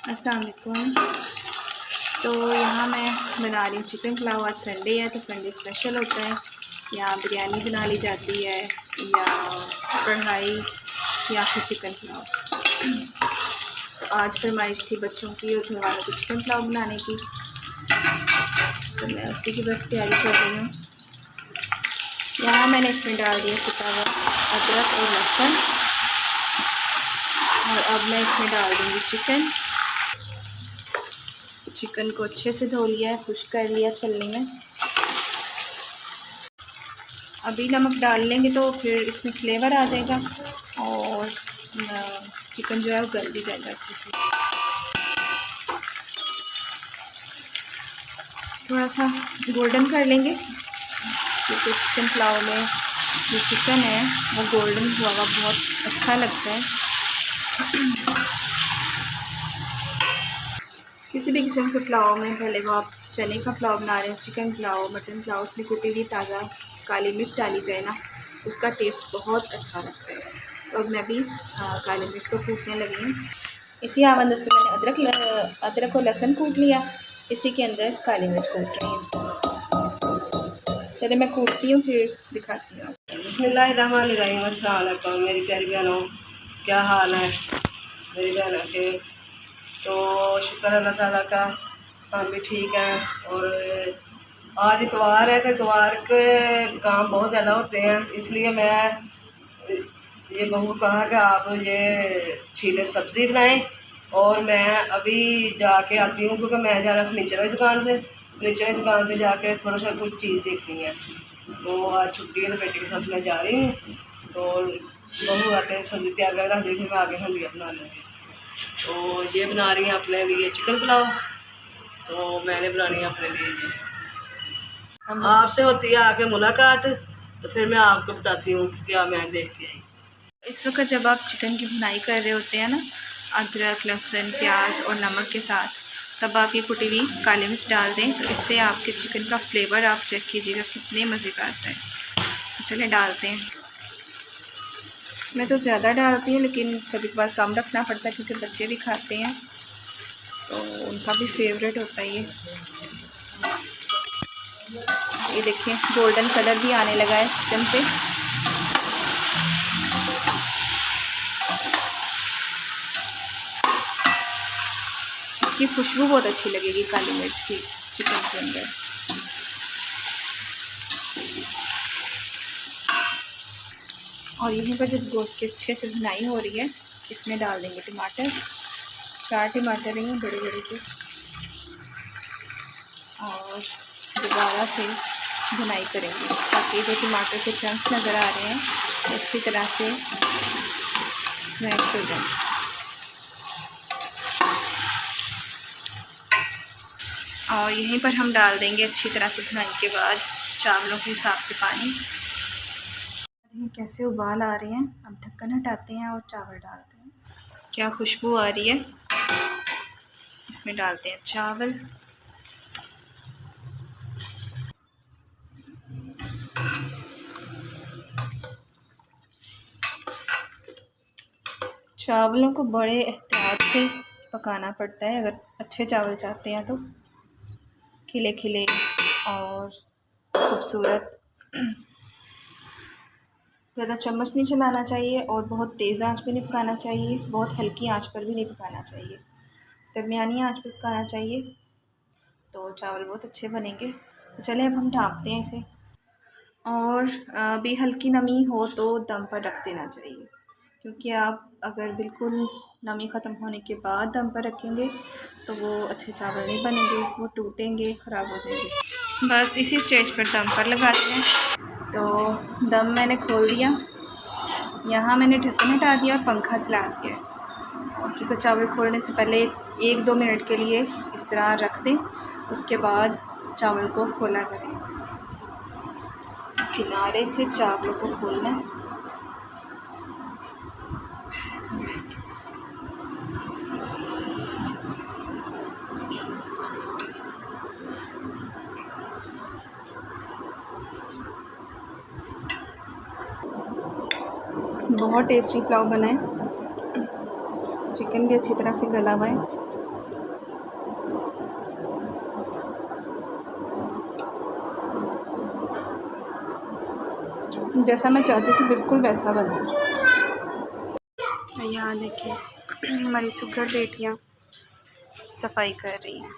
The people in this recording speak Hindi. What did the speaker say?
अस्सलाम वालेकुम। तो यहाँ मैं बना रही हूँ चिकन पुलाव। आज संडे है तो संडे स्पेशल होता है। यहाँ बिरयानी बना ली जाती है या कढ़ाई या फिर चिकन पुलाव। तो आज फरमाइश थी बच्चों की और घर वालों को चिकन पुलाव बनाने की, तो मैं उसी की बस तैयारी कर रही हूँ। यहाँ मैंने इसमें डाल दिया कुटा हुआ अदरक और लहसुन, और अब मैं इसमें डाल दूँगी चिकन को अच्छे से धो लिया है, खुश्क कर लिया छलनी में। अभी नमक डाल लेंगे तो फिर इसमें फ्लेवर आ जाएगा और चिकन जो है वो गल भी जाएगा अच्छे से। थोड़ा सा गोल्डन कर लेंगे क्योंकि चिकन पुलाव में जो चिकन है वो गोल्डन हुआ हुआ बहुत अच्छा लगता है। किसी भी किस्म के पुलाव में, पहले वो आप चने का पुलाव बना रहे हैं, चिकन पुलाव, मटन पुलाव, उसमें कुटी हुई ताज़ा काली मिर्च डाली जाए ना, उसका टेस्ट बहुत अच्छा लगता है। तो अब मैं भी काली मिर्च को कूटने लगी हूँ। इसी आवन से मैंने अदरक और लहसुन कूट लिया, इसी के अंदर काली मिर्च कूट रही हूँ। चलिए मैं कूटती हूँ फिर दिखाती हूँ। बिस्मिल्लाहिर्रहमानिर्रहीम। अस्सलाम वालेकुम मेरी प्यारी बहनों, क्या हाल है मेरी बहनों के। तो शुक्र अल्लाह ताला का, हम भी ठीक हैं। और आज इतवार है तो इतवार के काम बहुत ज़्यादा होते हैं, इसलिए मैं ये बहू को कहा कि आप ये छीले सब्ज़ी बनाएं और मैं अभी जाके आती हूँ क्योंकि मैं जाना फर्नीचर वाली दुकान से। फर्नीचर वाली दुकान पे जाके थोड़ा सा कुछ चीज़ देखनी है, तो आज छुट्टी है तो बेटे के साथ मैं जा रही हूँ। तो बहू आते हैं सब्ज़ी तैयार कर रख देगी, मैं आगे हम लिया बना लेंगे। तो ये बना रही हैं अपने लिए चिकन पुलाव, तो मैंने बनानी है अपने लिए ये। आपसे होती है आके मुलाकात, तो फिर मैं आपको बताती हूँ कि क्या मैं देखती आई। इस वक्त जब आप चिकन की भुनाई कर रहे होते हैं ना, अदरक, लहसुन, प्याज और नमक के साथ, तब आप ये कुटी हुई काली मिर्च डाल दें, तो इससे आपके चिकन का फ्लेवर आप चेक कीजिएगा कितने मज़े का आता है। तो चलिए डालते हैं। मैं तो ज़्यादा डालती हूँ लेकिन कभी कभार कम रखना पड़ता है क्योंकि बच्चे भी खाते हैं तो उनका भी फेवरेट होता है ये देखिए गोल्डन कलर भी आने लगा है चिकन पे। इसकी खुशबू बहुत अच्छी लगेगी काली मिर्च की चिकन के अंदर। और यहीं पर जब गोश्त की अच्छे से भुनाई हो रही है, इसमें डाल देंगे टमाटर। 4 टमाटर हैं बड़े बड़े से, और दोबारा से भुनाई करेंगे ताकि जो टमाटर के चंक्स नज़र आ रहे हैं अच्छी तरह से स्मैश हो जाए। और यहीं पर हम डाल देंगे अच्छी तरह से भुनाई के बाद चावलों के हिसाब से पानी। कैसे उबाल आ रहे हैं, अब ढक्कन हटाते हैं और चावल डालते हैं। क्या खुशबू आ रही है। इसमें डालते हैं चावल। चावलों को बड़े एहतियात से पकाना पड़ता है अगर अच्छे चावल चाहते हैं तो, खिले खिले और खूबसूरत। ज़्यादा चम्मच नहीं चलाना चाहिए और बहुत तेज़ आंच पे नहीं पकाना चाहिए, बहुत हल्की आंच पर भी नहीं पकाना चाहिए, दरमियानी आंच पर पकाना चाहिए, तो चावल बहुत अच्छे बनेंगे। तो चलें अब हम ढाँपते हैं इसे। और भी हल्की नमी हो तो दम पर रख देना चाहिए, क्योंकि आप अगर बिल्कुल नमी ख़त्म होने के बाद दम पर रखेंगे तो वो अच्छे चावल नहीं बनेंगे, वो टूटेंगे, ख़राब हो जाएंगे। बस इसी स्टेज पर दम पर लगाते हैं। तो दम मैंने खोल दिया, यहाँ मैंने ढक्कन हटा दिया और पंखा चला दिया। और क्योंकि चावल खोलने से पहले 1-2 मिनट के लिए इस तरह रख दें, उसके बाद चावल को खोला करें। किनारे से चावलों को खोलना है। बहुत टेस्टी पुलाव बना है, चिकन भी अच्छी तरह से गला हुआ है। जैसा मैं चाहती थी बिल्कुल वैसा बना। यहाँ देखिए हमारी सुगर बेटियाँ सफाई कर रही हैं।